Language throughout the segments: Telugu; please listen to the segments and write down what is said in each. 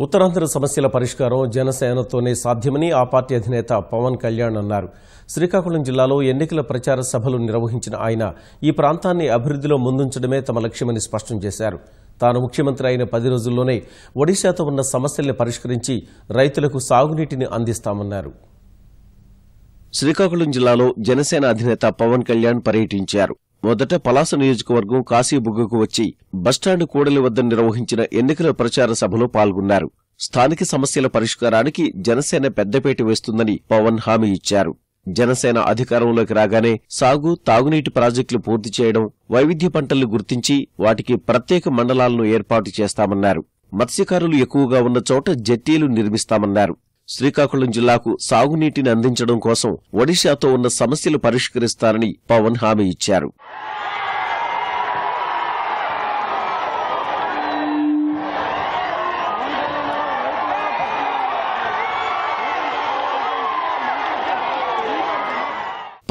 ఉత్తరాంధ్ర సమస్యల పరిష్కారం జనసేనతోనే సాధ్యమని ఆ పార్టీ అధినేత పవన్ కళ్యాణ్ అన్నారు. శ్రీకాకుళం జిల్లాలో ఎన్నికల ప్రచార సభలు నిర్వహించిన ఆయన ఈ ప్రాంతాన్ని అభివృద్ధిలో ముందుంచడమే తమ లక్ష్యమని స్పష్టం చేశారు. తాను ముఖ్యమంత్రి అయిన 10 రోజుల్లోనే ఒడిశాతో ఉన్న సమస్యల్ని పరిష్కరించి రైతులకు సాగునీటిని అందిస్తామన్నారు. శ్రీకాకుళం జిల్లాలో జనసేన అధినేత పవన్ కళ్యాణ్ పర్యటించారు. మొదట పలాస నియోజకవర్గం కాశీబుగ్గకు వచ్చి బస్టాండ్ కూడలి వద్ద నిర్వహించిన ఎన్నికల ప్రచార సభలో పాల్గొన్నారు. స్థానిక సమస్యల పరిష్కారానికి జనసేన పెద్దపేట వేస్తుందని పవన్ హామీ ఇచ్చారు. జనసేన అధికారంలోకి రాగానే సాగు, తాగునీటి ప్రాజెక్టులు పూర్తి చేయడం, వైవిధ్య పంటలను గుర్తించి వాటికి ప్రత్యేక మండలాలను ఏర్పాటు చేస్తామన్నారు. మత్స్యకారులు ఎక్కువగా ఉన్న చోట జెట్టీలు నిర్మిస్తామన్నారు. శ్రీకాకుళం జిల్లాకు సాగునీటిని అందించడం కోసం ఒడిశాతో ఉన్న సమస్యలు పరిష్కరిస్తారని పవన్ హామీ ఇచ్చారు.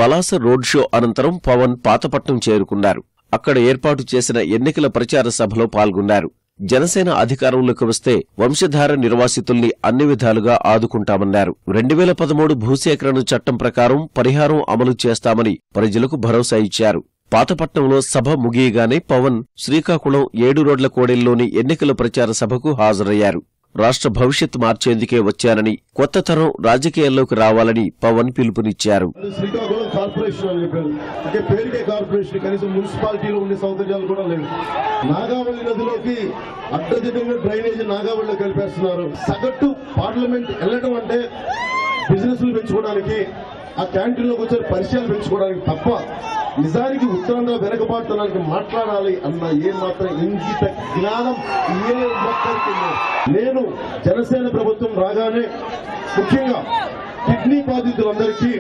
పలాస రోడ్ షో అనంతరం పవన్ పాతపట్నం చేరుకున్నారు. అక్కడ ఏర్పాటు చేసిన ఎన్నికల ప్రచార సభలో పాల్గొన్నారు. జనసేన అధికారంలోకి వస్తే వంశధార నిర్వాసితుల్ని అన్ని విధాలుగా ఆదుకుంటామన్నారు. 2013 భూసేకరణ చట్టం ప్రకారం పరిహారం అమలు చేస్తామని ప్రజలకు భరోసా ఇచ్చారు. పాతపట్నంలో సభ ముగియగానే పవన్ శ్రీకాకుళం 7 రోడ్ల కోడెల్లోని ఎన్నికల ప్రచార సభకు హాజరయ్యారు. రాష్ట్ర భవిష్యత్తు మార్చేందుకే వచ్చానని, కొత్త తరం రాజకీయాల్లోకి రావాలని పవన్ పిలుపునిచ్చారు. శ్రీకాకుళం కార్పొరేషన్ అని చెప్పారు. అంటే పేరుకే కార్పొరేషన్, కనీసం మున్సిపాలిటీలో ఉండే సౌకర్యాలు కూడా లేవు. నాగావళి నదిలోకి అడ్డదిడ్డంగా డ్రైనేజ్ నాగావళిలో కలిపేస్తున్నారు. సగటు పార్లమెంట్ వెళ్ళడం అంటే బిజినెస్లు పెంచుకోవడానికి, ఆ క్యాంటీన్లోకి వచ్చే పరిచయాలు పెంచుకోవడానికి తప్ప నిజానికి ఉత్తరాంధ్ర వెనకబాటుతనానికి మాట్లాడాలి అన్న ఏమాత్రం ఇంగిత జ్ఞానం ఏ ఒక్కరికి లేదు. నేను జనసేన ప్రభుత్వం రాగానే ముఖ్యంగా కిడ్నీ బాధితులందరికీ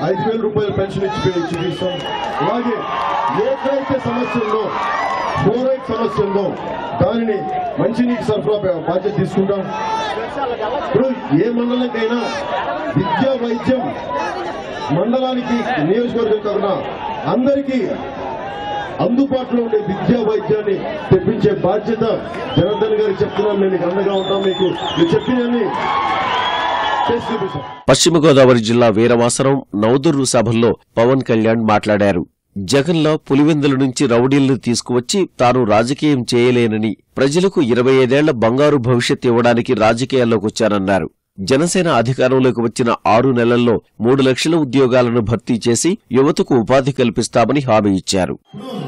5,000 రూపాయల పెన్షన్ ఇచ్చిస్తాం. అలాగే ఏకైక సమస్యల్లో ఫ్లోరైడ్ సమస్య ఉందో దానిని మంచినీటి సరఫరా బాధ్యత తీసుకుంటాం. ఇప్పుడు ఏ మండలానికైనా విద్యా వైద్యం మండలానికి నియోజకవర్గం కాకుండా అందరికీ అందుబాటులో ఉండే విద్యా వైద్యాన్ని తెప్పించే బాధ్యత జనార్దన్ గారికి చెప్తున్నాను. నేను అండగా ఉంటాం. మీకు చెప్పినన్ని చేసి చూపిస్తాం. పశ్చిమ గోదావరి జిల్లా వీరవాసరం, నౌదుర్రు సభల్లో పవన్ కళ్యాణ్ మాట్లాడారు. జగన్లో పులివెందుల నుంచి రౌడీలను తీసుకువచ్చి తాను రాజకీయం చేయలేనని, ప్రజలకు 25 ఏళ్ల బంగారు భవిష్యత్ ఇవ్వడానికి రాజకీయాల్లోకొచ్చానన్నారు. జనసేన అధికారంలోకి వచ్చిన 6 నెలల్లో 3 లక్షల ఉద్యోగాలను భర్తీ చేసి యువతకు ఉపాధి కల్పిస్తామని హామీ ఇచ్చారు.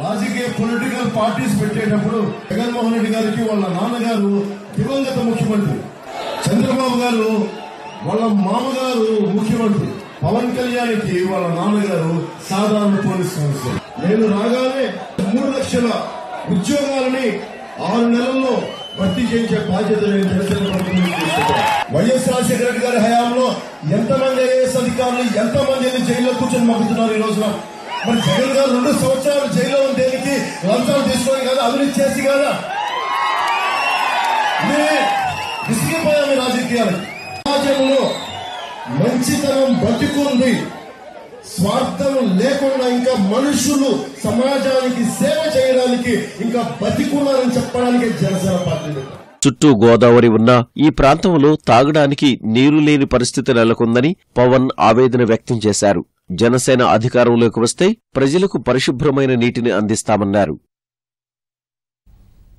రాజకీయ పొలిటికల్ పార్టీస్ పెట్టేటప్పుడు జగన్మోహన్ రెడ్డి గారికి వాళ్ళ నాన్నగారు దివంగత ముఖ్యమంత్రి, చంద్రబాబు గారు వాళ్ళ మామగారు ముఖ్యమంత్రి, పవన్ కళ్యాణ్కి వాళ్ళ నాన్నగారు సాధారణ పోలీస్ కమిషనర్. నేను రాగానే 3 లక్షల ఉద్యోగాలని 6 నెలల్లో భర్తీ చేయించే బాధ్యత నేను జనసేన ప్రభుత్వం తీసుకుంటాను. వైఎస్ రాజశేఖర రెడ్డి గారి హయాంలో ఎంతమంది ఐఏఎస్ అధికారులు, ఎంతమంది జైల్లో కూర్చొని మగ్గుతున్నారు ఈ రోజున. మరి జగన్ గారు 2 సంవత్సరాలు జైల్లో దేనికి? లంచాలు తీసుకొని కదా, అవినీతి చేసి కదా. విసిగిపోయాము రాజకీయాలు. సమాజంలో మంచితనం బతికుంది, స్వార్థం లేకుండా ఇంకా మనుషులు సమాజానికి సేవ చేయడానికి ఇంకా బతికున్నారని చెప్పడానికి జనసేన పార్టీ. చుట్టూ గోదావరి ఉన్నా ఈ ప్రాంతంలో తాగడానికి నీరు లేని పరిస్థితి నెలకొందని పవన్ ఆవేదన వ్యక్తం చేశారు. జనసేన అధికారంలోకి వస్తే ప్రజలకు పరిశుభ్రమైన నీటిని అందిస్తామన్నారు.